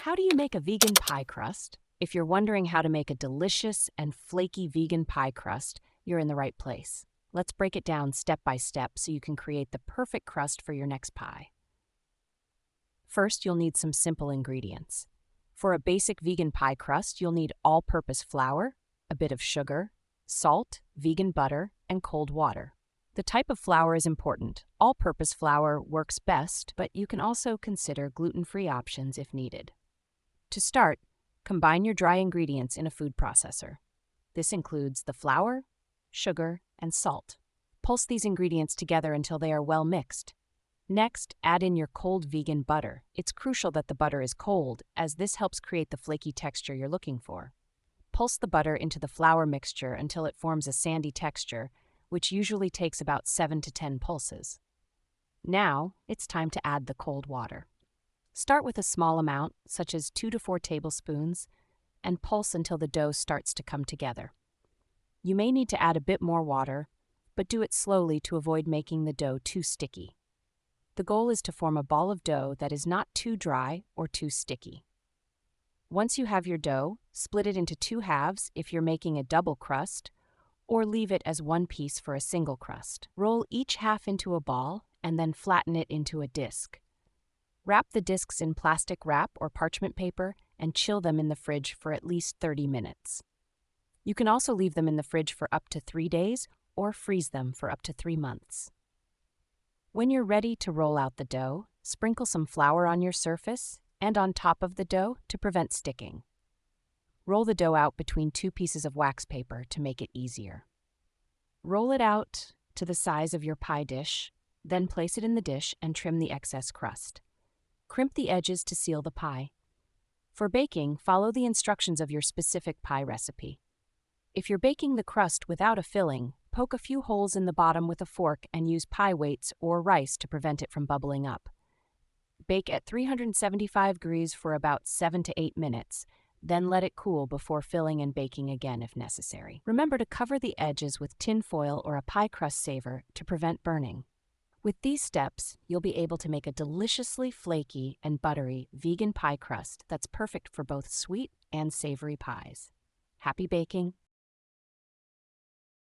How do you make a vegan pie crust? If you're wondering how to make a delicious and flaky vegan pie crust, you're in the right place. Let's break it down step by step so you can create the perfect crust for your next pie. First, you'll need some simple ingredients. For a basic vegan pie crust, you'll need all-purpose flour, a bit of sugar, salt, vegan butter, and cold water. The type of flour is important. All-purpose flour works best, but you can also consider gluten-free options if needed. To start, combine your dry ingredients in a food processor. This includes the flour, sugar, and salt. Pulse these ingredients together until they are well mixed. Next, add in your cold vegan butter. It's crucial that the butter is cold, as this helps create the flaky texture you're looking for. Pulse the butter into the flour mixture until it forms a sandy texture, which usually takes about 7 to 10 pulses. Now, it's time to add the cold water. Start with a small amount, such as 2 to 4 tablespoons, and pulse until the dough starts to come together. You may need to add a bit more water, but do it slowly to avoid making the dough too sticky. The goal is to form a ball of dough that is not too dry or too sticky. Once you have your dough, split it into 2 halves if you're making a double crust, or leave it as one piece for a single crust. Roll each half into a ball and then flatten it into a disc. Wrap the discs in plastic wrap or parchment paper and chill them in the fridge for at least 30 minutes. You can also leave them in the fridge for up to 3 days or freeze them for up to 3 months. When you're ready to roll out the dough, sprinkle some flour on your surface and on top of the dough to prevent sticking. Roll the dough out between 2 pieces of wax paper to make it easier. Roll it out to the size of your pie dish, then place it in the dish and trim the excess crust. Crimp the edges to seal the pie. For baking, follow the instructions of your specific pie recipe. If you're baking the crust without a filling, poke a few holes in the bottom with a fork and use pie weights or rice to prevent it from bubbling up. Bake at 375 degrees for about 7 to 8 minutes, then let it cool before filling and baking again if necessary. Remember to cover the edges with tin foil or a pie crust saver to prevent burning. With these steps, you'll be able to make a deliciously flaky and buttery vegan pie crust that's perfect for both sweet and savory pies. Happy baking!